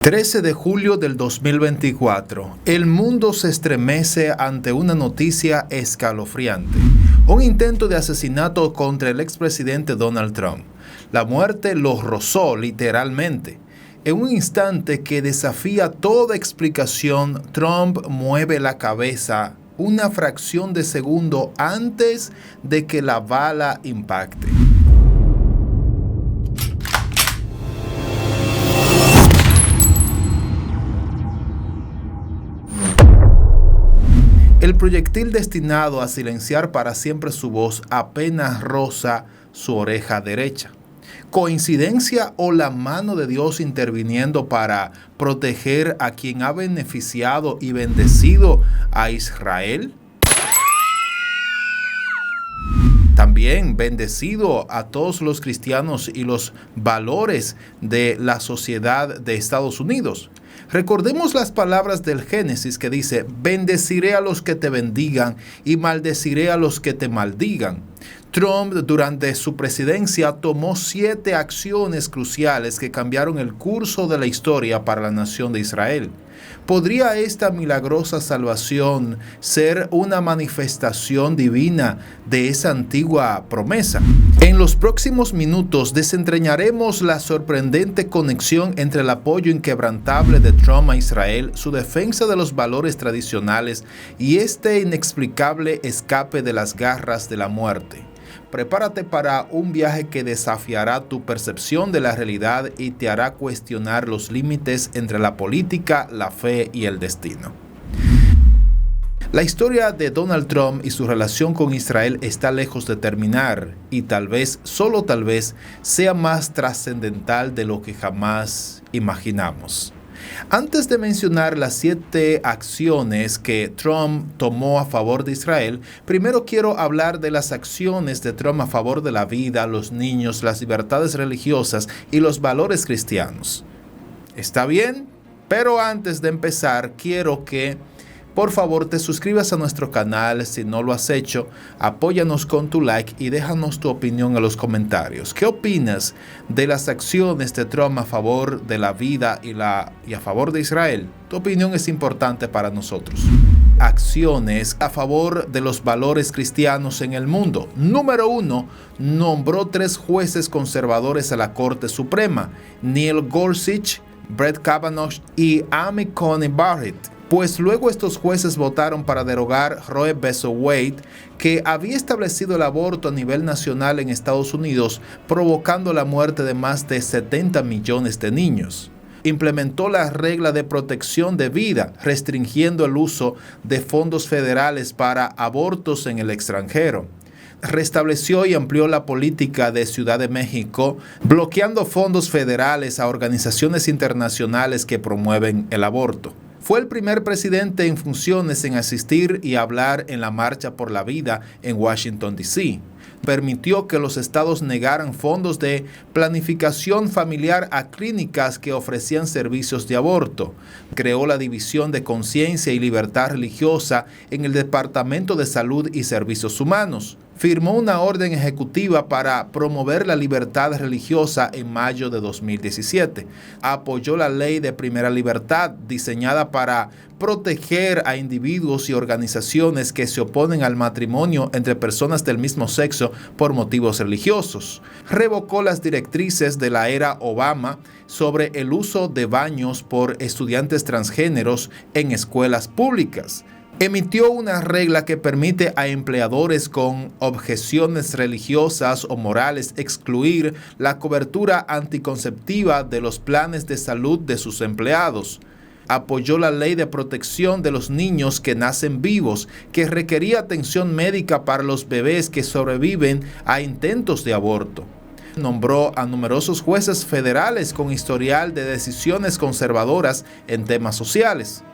13 de julio del 2024. El mundo se estremece ante una noticia escalofriante. Un intento de asesinato contra el expresidente Donald Trump. La muerte lo rozó literalmente. En un instante que desafía toda explicación, Trump mueve la cabeza una fracción de segundo antes de que la bala impacte. El proyectil destinado a silenciar para siempre su voz apenas roza su oreja derecha. ¿Coincidencia o la mano de Dios interviniendo para proteger a quien ha beneficiado y bendecido a Israel? También bendecido a todos los cristianos y los valores de la sociedad de Estados Unidos. Recordemos las palabras del Génesis que dice: bendeciré a los que te bendigan y maldeciré a los que te maldigan. Trump, durante su presidencia, tomó 7 acciones cruciales que cambiaron el curso de la historia para la nación de Israel. ¿Podría esta milagrosa salvación ser una manifestación divina de esa antigua promesa? En los próximos minutos desentrañaremos la sorprendente conexión entre el apoyo inquebrantable de Trump a Israel, su defensa de los valores tradicionales y este inexplicable escape de las garras de la muerte. Prepárate para un viaje que desafiará tu percepción de la realidad y te hará cuestionar los límites entre la política, la fe y el destino. La historia de Donald Trump y su relación con Israel está lejos de terminar y tal vez, solo tal vez, sea más trascendental de lo que jamás imaginamos. Antes de mencionar las 7 acciones que Trump tomó a favor de Israel, primero quiero hablar de las acciones de Trump a favor de la vida, los niños, las libertades religiosas y los valores cristianos. ¿Está bien? Pero antes de empezar, quiero que por favor te suscribas a nuestro canal. Si no lo has hecho, apóyanos con tu like y déjanos tu opinión en los comentarios. ¿Qué opinas de las acciones de Trump a favor de la vida y a favor de Israel? Tu opinión es importante para nosotros. Acciones a favor de los valores cristianos en el mundo. Número 1, nombró 3 jueces conservadores a la Corte Suprema: Neil Gorsuch, Brett Kavanaugh y Amy Coney Barrett. Pues luego estos jueces votaron para derogar Roe vs. Wade, que había establecido el aborto a nivel nacional en Estados Unidos, provocando la muerte de más de 70 millones de niños. Implementó la regla de protección de vida, restringiendo el uso de fondos federales para abortos en el extranjero. Restableció y amplió la política de Ciudad de México, bloqueando fondos federales a organizaciones internacionales que promueven el aborto. Fue el primer presidente en funciones en asistir y hablar en la Marcha por la Vida en Washington, D.C. Permitió que los estados negaran fondos de planificación familiar a clínicas que ofrecían servicios de aborto. Creó la División de Conciencia y Libertad Religiosa en el Departamento de Salud y Servicios Humanos. Firmó una orden ejecutiva para promover la libertad religiosa en mayo de 2017. Apoyó la Ley de Primera Libertad, diseñada para proteger a individuos y organizaciones que se oponen al matrimonio entre personas del mismo sexo por motivos religiosos. Revocó las directrices de la era Obama sobre el uso de baños por estudiantes transgéneros en escuelas públicas. Emitió una regla que permite a empleadores con objeciones religiosas o morales excluir la cobertura anticonceptiva de los planes de salud de sus empleados. Apoyó la ley de protección de los niños que nacen vivos, que requería atención médica para los bebés que sobreviven a intentos de aborto. Nombró a numerosos jueces federales con historial de decisiones conservadoras en temas sociales.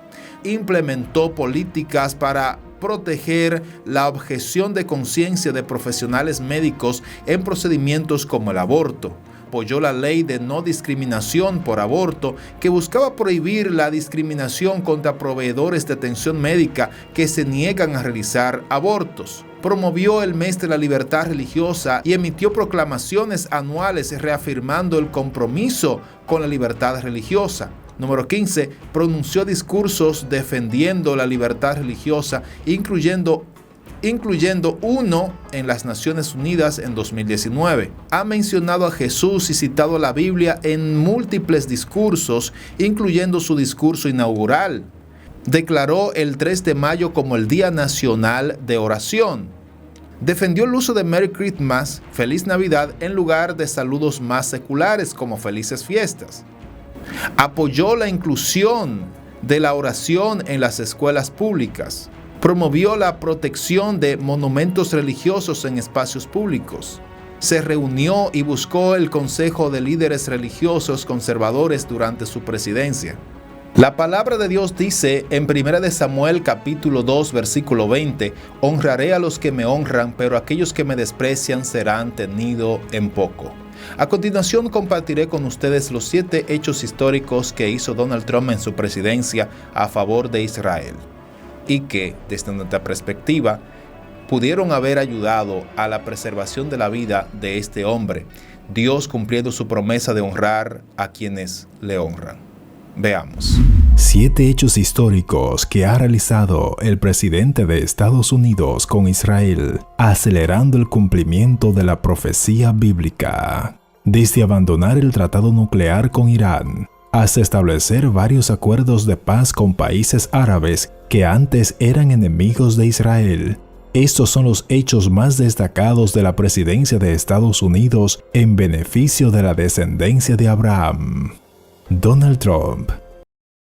Implementó políticas para proteger la objeción de conciencia de profesionales médicos en procedimientos como el aborto. Apoyó la ley de no discriminación por aborto, que buscaba prohibir la discriminación contra proveedores de atención médica que se niegan a realizar abortos. Promovió el mes de la libertad religiosa y emitió proclamaciones anuales reafirmando el compromiso con la libertad religiosa. Número 15. Pronunció discursos defendiendo la libertad religiosa, incluyendo uno en las Naciones Unidas en 2019. Ha mencionado a Jesús y citado la Biblia en múltiples discursos, incluyendo su discurso inaugural. Declaró el 3 de mayo como el Día Nacional de Oración. Defendió el uso de Merry Christmas, Feliz Navidad, en lugar de saludos más seculares como Felices Fiestas. Apoyó la inclusión de la oración en las escuelas públicas. Promovió la protección de monumentos religiosos en espacios públicos. Se reunió y buscó el consejo de líderes religiosos conservadores durante su presidencia. La palabra de Dios dice en 1 Samuel capítulo 2 versículo 20: honraré a los que me honran, pero aquellos que me desprecian serán tenidos en poco. A continuación compartiré con ustedes los 7 hechos históricos que hizo Donald Trump en su presidencia a favor de Israel, y que, desde nuestra perspectiva, pudieron haber ayudado a la preservación de la vida de este hombre, Dios cumpliendo su promesa de honrar a quienes le honran. Veamos. 7 hechos históricos que ha realizado el presidente de Estados Unidos con Israel, acelerando el cumplimiento de la profecía bíblica. Desde abandonar el tratado nuclear con Irán, hasta establecer varios acuerdos de paz con países árabes que antes eran enemigos de Israel. Estos son los hechos más destacados de la presidencia de Estados Unidos en beneficio de la descendencia de Abraham. Donald Trump,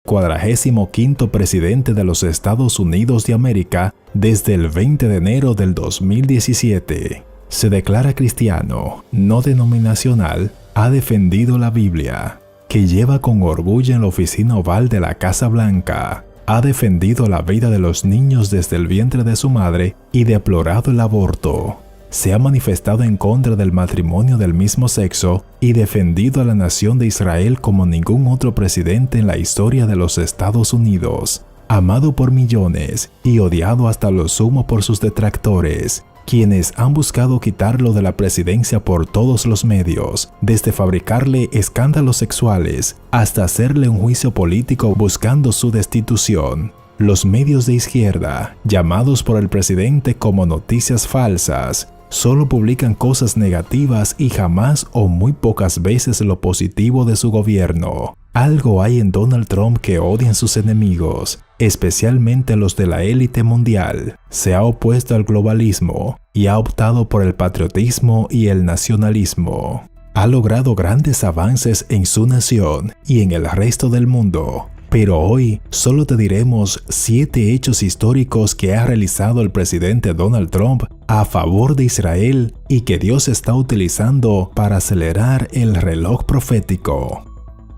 45º presidente de los Estados Unidos de América desde el 20 de enero del 2017. Se declara cristiano, no denominacional, ha defendido la Biblia, que lleva con orgullo en la oficina oval de la Casa Blanca. Ha defendido la vida de los niños desde el vientre de su madre y deplorado el aborto. Se ha manifestado en contra del matrimonio del mismo sexo y defendido a la nación de Israel como ningún otro presidente en la historia de los Estados Unidos. Amado por millones y odiado hasta lo sumo por sus detractores, quienes han buscado quitarlo de la presidencia por todos los medios, desde fabricarle escándalos sexuales hasta hacerle un juicio político buscando su destitución. Los medios de izquierda, llamados por el presidente como noticias falsas, solo publican cosas negativas y jamás o muy pocas veces lo positivo de su gobierno. Algo hay en Donald Trump que odian sus enemigos, especialmente los de la élite mundial. Se ha opuesto al globalismo y ha optado por el patriotismo y el nacionalismo. Ha logrado grandes avances en su nación y en el resto del mundo. Pero hoy solo te diremos 7 hechos históricos que ha realizado el presidente Donald Trump a favor de Israel y que Dios está utilizando para acelerar el reloj profético.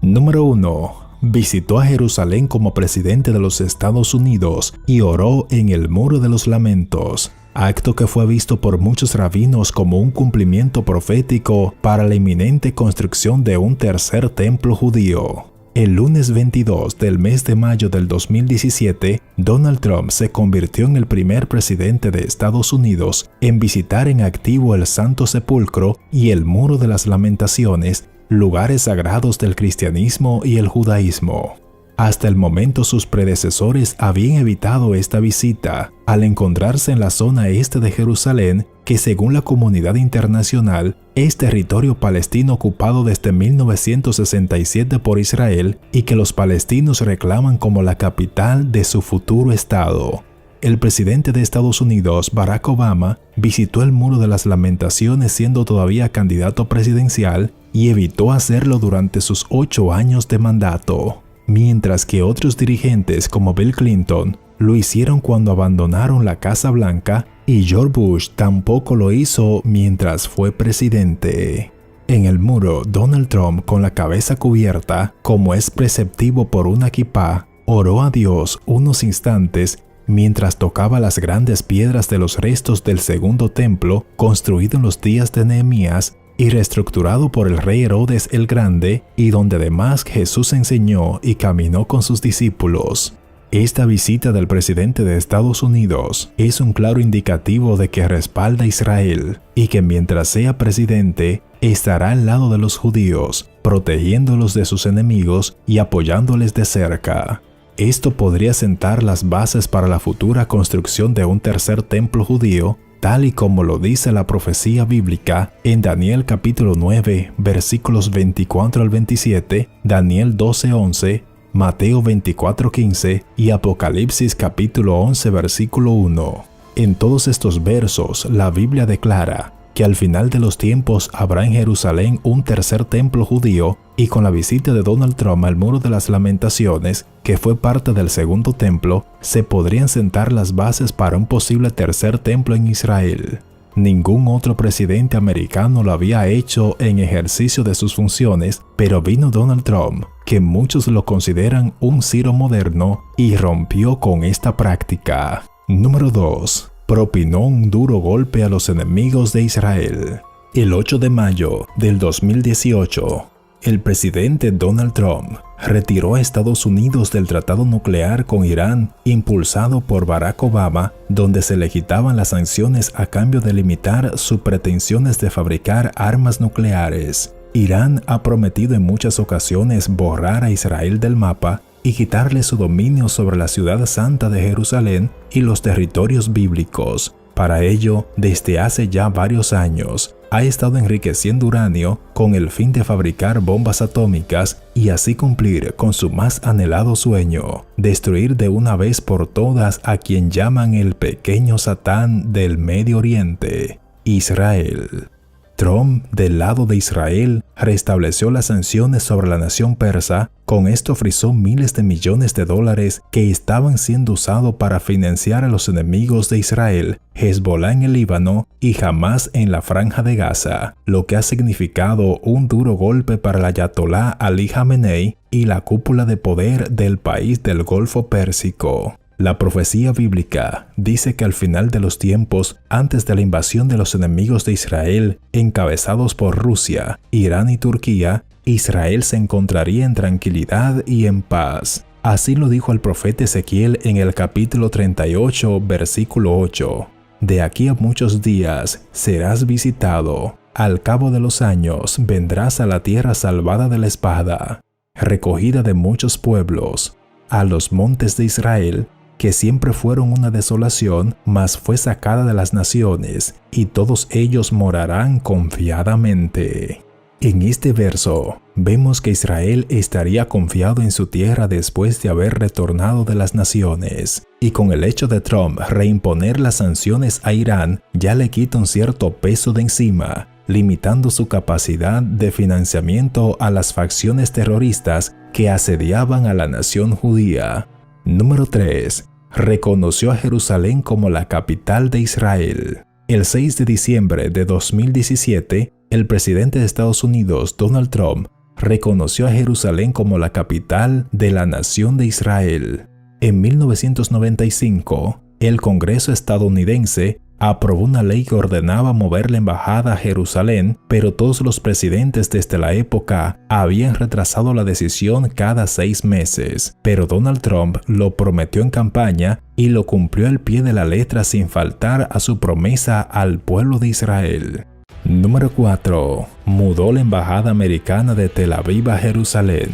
Número 1. Visitó a Jerusalén como presidente de los Estados Unidos y oró en el Muro de los Lamentos, acto que fue visto por muchos rabinos como un cumplimiento profético para la inminente construcción de un tercer templo judío. El lunes 22 del mes de mayo del 2017, Donald Trump se convirtió en el primer presidente de Estados Unidos en visitar en activo el Santo Sepulcro y el Muro de las Lamentaciones, lugares sagrados del cristianismo y el judaísmo. Hasta el momento sus predecesores habían evitado esta visita, al encontrarse en la zona este de Jerusalén, que según la comunidad internacional es territorio palestino ocupado desde 1967 por Israel y que los palestinos reclaman como la capital de su futuro estado. El presidente de Estados Unidos, Barack Obama, visitó el Muro de las Lamentaciones siendo todavía candidato presidencial y evitó hacerlo durante sus 8 años de mandato, mientras que otros dirigentes como Bill Clinton lo hicieron cuando abandonaron la Casa Blanca y George Bush tampoco lo hizo mientras fue presidente. En el muro, Donald Trump, con la cabeza cubierta, como es preceptivo por una kipá, oró a Dios unos instantes mientras tocaba las grandes piedras de los restos del segundo templo construido en los días de Nehemías y reestructurado por el rey Herodes el Grande, y donde además Jesús enseñó y caminó con sus discípulos. Esta visita del presidente de Estados Unidos es un claro indicativo de que respalda a Israel y que mientras sea presidente estará al lado de los judíos, protegiéndolos de sus enemigos y apoyándoles de cerca. Esto podría sentar las bases para la futura construcción de un tercer templo judío, tal y como lo dice la profecía bíblica en Daniel capítulo 9, versículos 24 al 27, Daniel 12:11, Mateo 24:15 y Apocalipsis capítulo 11, versículo 1. En todos estos versos, la Biblia declara que al final de los tiempos habrá en Jerusalén un tercer templo judío, y con la visita de Donald Trump al Muro de las Lamentaciones, que fue parte del segundo templo, se podrían sentar las bases para un posible tercer templo en Israel. Ningún otro presidente americano lo había hecho en ejercicio de sus funciones, pero vino Donald Trump, que muchos lo consideran un Ciro moderno, y rompió con esta práctica. Número 2. Propinó un duro golpe a los enemigos de Israel. El 8 de mayo del 2018, el presidente Donald Trump retiró a Estados Unidos del tratado nuclear con Irán impulsado por Barack Obama, donde se le quitaban las sanciones a cambio de limitar sus pretensiones de fabricar armas nucleares. Irán ha prometido en muchas ocasiones borrar a Israel del mapa y quitarle su dominio sobre la ciudad santa de Jerusalén y los territorios bíblicos. Para ello, desde hace ya varios años, ha estado enriqueciendo uranio con el fin de fabricar bombas atómicas y así cumplir con su más anhelado sueño, destruir de una vez por todas a quien llaman el pequeño Satán del Medio Oriente, Israel. Trump, del lado de Israel, restableció las sanciones sobre la nación persa. Con esto frizó miles de millones de dólares que estaban siendo usados para financiar a los enemigos de Israel, Hezbollah en el Líbano y Hamas en la Franja de Gaza, lo que ha significado un duro golpe para el ayatolá Ali Jamenei y la cúpula de poder del país del Golfo Pérsico. La profecía bíblica dice que al final de los tiempos, antes de la invasión de los enemigos de Israel, encabezados por Rusia, Irán y Turquía, Israel se encontraría en tranquilidad y en paz. Así lo dijo el profeta Ezequiel en el capítulo 38, versículo 8. De aquí a muchos días serás visitado. Al cabo de los años vendrás a la tierra salvada de la espada, recogida de muchos pueblos, a los montes de Israel, que siempre fueron una desolación, mas fue sacada de las naciones, y todos ellos morarán confiadamente. En este verso, vemos que Israel estaría confiado en su tierra después de haber retornado de las naciones, y con el hecho de Trump reimponer las sanciones a Irán, ya le quita un cierto peso de encima, limitando su capacidad de financiamiento a las facciones terroristas que asediaban a la nación judía. Número 3. Reconoció a Jerusalén como la capital de Israel. El 6 de diciembre de 2017, el presidente de Estados Unidos, Donald Trump, reconoció a Jerusalén como la capital de la nación de Israel. En 1995, el Congreso estadounidense aprobó una ley que ordenaba mover la embajada a Jerusalén, pero todos los presidentes desde la época habían retrasado la decisión cada 6 meses. Pero Donald Trump lo prometió en campaña y lo cumplió al pie de la letra sin faltar a su promesa al pueblo de Israel. Número 4. Mudó la embajada americana de Tel Aviv a Jerusalén.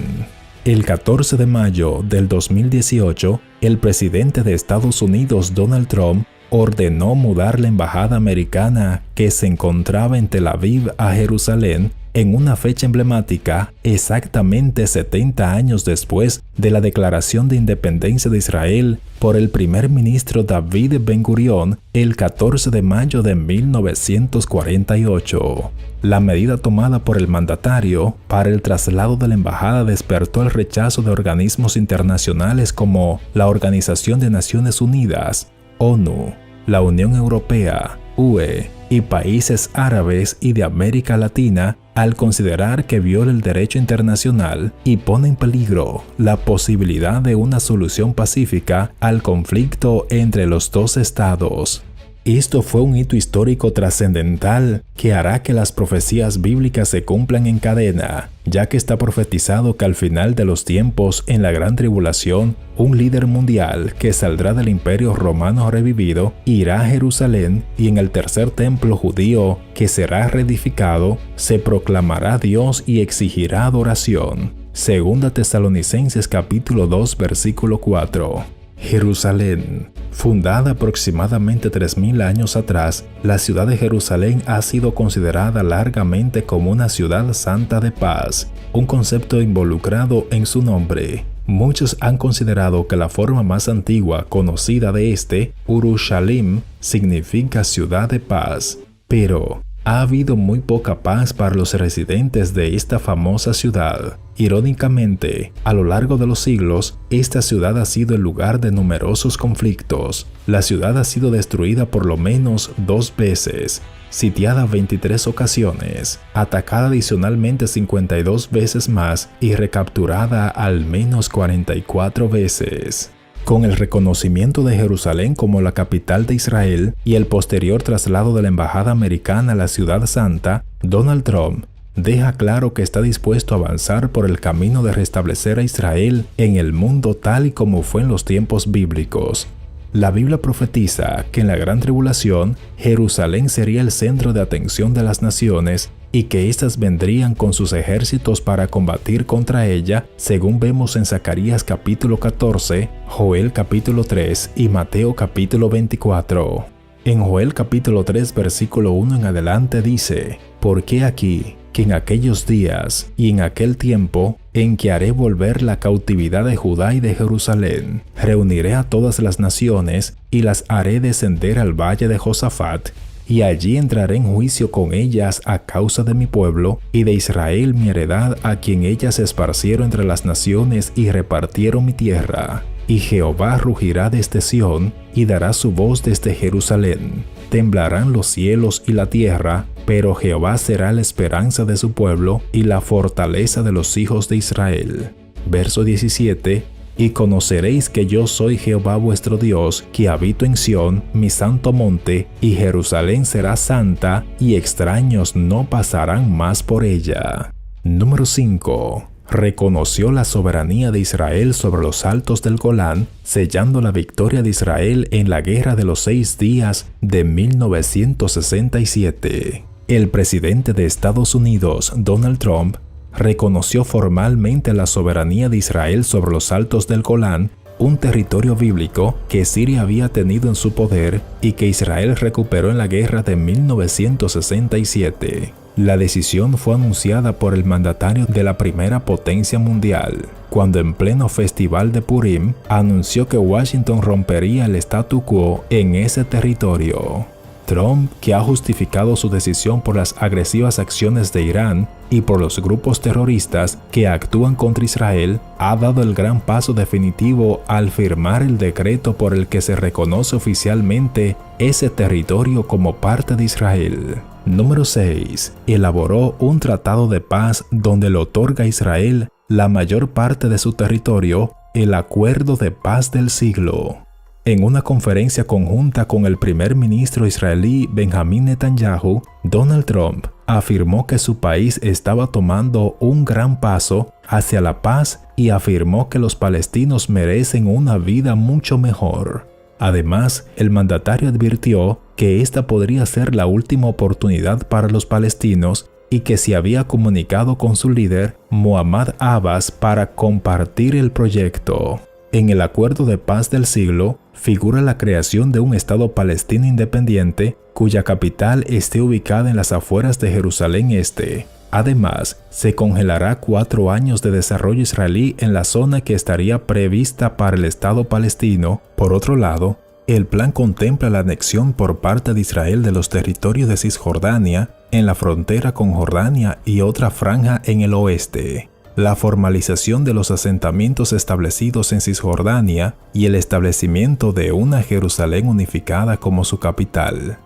El 14 de mayo del 2018, el presidente de Estados Unidos, Donald Trump, ordenó mudar la embajada americana que se encontraba en Tel Aviv a Jerusalén en una fecha emblemática, exactamente 70 años después de la declaración de independencia de Israel por el primer ministro David Ben-Gurión el 14 de mayo de 1948. La medida tomada por el mandatario para el traslado de la embajada despertó el rechazo de organismos internacionales como la Organización de Naciones Unidas, ONU, la Unión Europea, UE, y países árabes y de América Latina, al considerar que viola el derecho internacional y pone en peligro la posibilidad de una solución pacífica al conflicto entre los dos estados. Esto fue un hito histórico trascendental que hará que las profecías bíblicas se cumplan en cadena, ya que está profetizado que al final de los tiempos, en la gran tribulación, un líder mundial que saldrá del imperio romano revivido irá a Jerusalén y en el tercer templo judío, que será reedificado, se proclamará Dios y exigirá adoración. Segunda Tesalonicenses capítulo 2 versículo 4. Jerusalén. Fundada aproximadamente 3000 años atrás, la ciudad de Jerusalén ha sido considerada largamente como una ciudad santa de paz, un concepto involucrado en su nombre. Muchos han considerado que la forma más antigua conocida de Urushalim, significa ciudad de paz, pero ha habido muy poca paz para los residentes de esta famosa ciudad. Irónicamente, a lo largo de los siglos, esta ciudad ha sido el lugar de numerosos conflictos. La ciudad ha sido destruida por lo menos 2 veces, sitiada 23 ocasiones, atacada adicionalmente 52 veces más y recapturada al menos 44 veces. Con el reconocimiento de Jerusalén como la capital de Israel y el posterior traslado de la embajada americana a la Ciudad Santa, Donald Trump deja claro que está dispuesto a avanzar por el camino de restablecer a Israel en el mundo tal y como fue en los tiempos bíblicos. La Biblia profetiza que en la gran tribulación, Jerusalén sería el centro de atención de las naciones y que éstas vendrían con sus ejércitos para combatir contra ella, según vemos en Zacarías capítulo 14, Joel capítulo 3 y Mateo capítulo 24. En Joel capítulo 3 versículo 1 en adelante dice: «Porque aquí, que en aquellos días y en aquel tiempo en que haré volver la cautividad de Judá y de Jerusalén, reuniré a todas las naciones y las haré descender al valle de Josafat, y allí entraré en juicio con ellas a causa de mi pueblo y de Israel mi heredad, a quien ellas esparcieron entre las naciones y repartieron mi tierra. Y Jehová rugirá desde Sión y dará su voz desde Jerusalén. Temblarán los cielos y la tierra, pero Jehová será la esperanza de su pueblo y la fortaleza de los hijos de Israel». Verso 17. «Y conoceréis que yo soy Jehová vuestro Dios, que habito en Sión, mi santo monte, y Jerusalén será santa, y extraños no pasarán más por ella». Número 5. Reconoció la soberanía de Israel sobre los altos del Golán, sellando la victoria de Israel en la Guerra de los 6 días de 1967. El presidente de Estados Unidos, Donald Trump, reconoció formalmente la soberanía de Israel sobre los altos del Golán, un territorio bíblico que Siria había tenido en su poder y que Israel recuperó en la guerra de 1967. La decisión fue anunciada por el mandatario de la primera potencia mundial, cuando en pleno festival de Purim anunció que Washington rompería el statu quo en ese territorio. Trump, que ha justificado su decisión por las agresivas acciones de Irán y por los grupos terroristas que actúan contra Israel, ha dado el gran paso definitivo al firmar el decreto por el que se reconoce oficialmente ese territorio como parte de Israel. Número 6. Elaboró un tratado de paz donde le otorga a Israel la mayor parte de su territorio, el Acuerdo de Paz del Siglo. En una conferencia conjunta con el primer ministro israelí Benjamín Netanyahu, Donald Trump afirmó que su país estaba tomando un gran paso hacia la paz y afirmó que los palestinos merecen una vida mucho mejor. Además, el mandatario advirtió que esta podría ser la última oportunidad para los palestinos y que se había comunicado con su líder, Mahmoud Abbas, para compartir el proyecto. En el Acuerdo de Paz del Siglo figura la creación de un Estado palestino independiente cuya capital esté ubicada en las afueras de Jerusalén Este. Además, se congelará 4 años de desarrollo israelí en la zona que estaría prevista para el Estado palestino. Por otro lado, el plan contempla la anexión por parte de Israel de los territorios de Cisjordania en la frontera con Jordania y otra franja en el oeste, la formalización de los asentamientos establecidos en Cisjordania y el establecimiento de una Jerusalén unificada como su capital.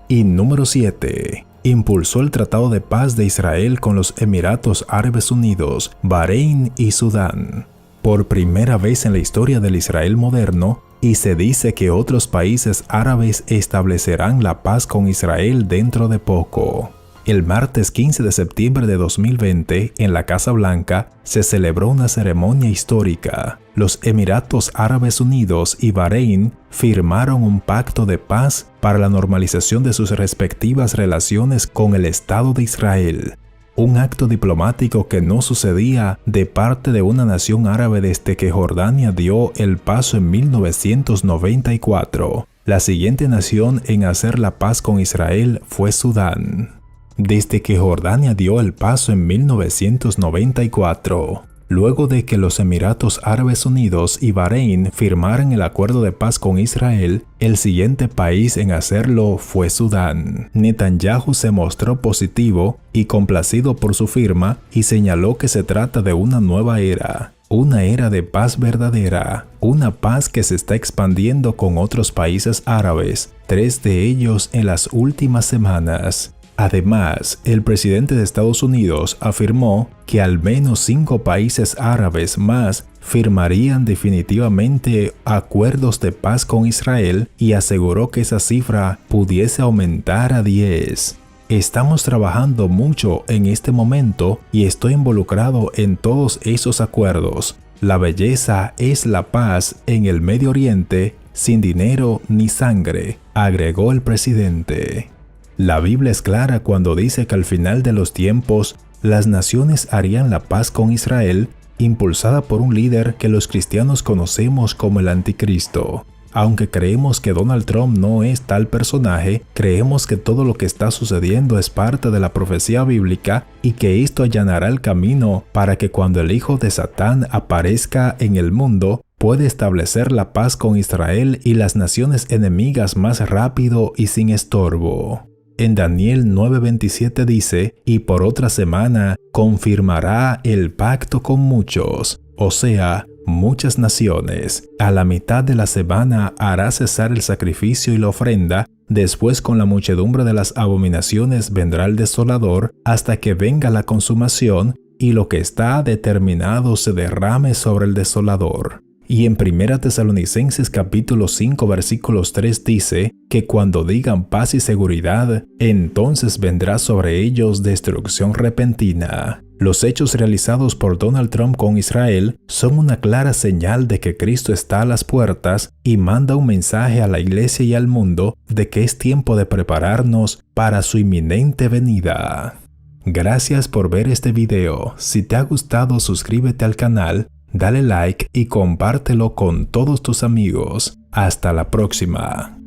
Y número 7. Impulsó el Tratado de Paz de Israel con los Emiratos Árabes Unidos, Bahrein y Sudán. por primera vez en la historia del Israel moderno, y se dice que otros países árabes establecerán la paz con Israel dentro de poco. El martes 15 de septiembre de 2020, en la Casa Blanca, se celebró una ceremonia histórica. Los Emiratos Árabes Unidos y Bahrein firmaron un pacto de paz para la normalización de sus respectivas relaciones con el Estado de Israel. Un acto diplomático que no sucedía de parte de una nación árabe desde que Jordania dio el paso en 1994. La siguiente nación en hacer la paz con Israel fue Sudán. Desde que Jordania dio el paso en 1994, luego de que los Emiratos Árabes Unidos y Bahrein firmaran el acuerdo de paz con Israel, el siguiente país en hacerlo fue Sudán. Netanyahu se mostró positivo y complacido por su firma y señaló que se trata de una nueva era. Una era de paz verdadera, una paz que se está expandiendo con otros países árabes, 3 de ellos en las últimas semanas. Además, el presidente de Estados Unidos afirmó que al menos 5 países árabes más firmarían definitivamente acuerdos de paz con Israel y aseguró que esa cifra pudiese aumentar a 10. Estamos trabajando mucho en este momento y estoy involucrado en todos esos acuerdos. La belleza es la paz en el Medio Oriente sin dinero ni sangre, agregó el presidente. La Biblia es clara cuando dice que al final de los tiempos, las naciones harían la paz con Israel, impulsada por un líder que los cristianos conocemos como el Anticristo. Aunque creemos que Donald Trump no es tal personaje, creemos que todo lo que está sucediendo es parte de la profecía bíblica y que esto allanará el camino para que cuando el hijo de Satán aparezca en el mundo, puede establecer la paz con Israel y las naciones enemigas más rápido y sin estorbo. En Daniel 9:27 dice, y por otra semana confirmará el pacto con muchos, o sea, muchas naciones. A la mitad de la semana hará cesar el sacrificio y la ofrenda, después con la muchedumbre de las abominaciones vendrá el desolador, hasta que venga la consumación y lo que está determinado se derrame sobre el desolador. Y en 1 Tesalonicenses capítulo 5 versículos 3 dice que cuando digan paz y seguridad, entonces vendrá sobre ellos destrucción repentina. Los hechos realizados por Donald Trump con Israel son una clara señal de que Cristo está a las puertas y manda un mensaje a la iglesia y al mundo de que es tiempo de prepararnos para su inminente venida. Gracias por ver este video. Si te ha gustado, suscríbete al canal, dale like y compártelo con todos tus amigos. Hasta la próxima.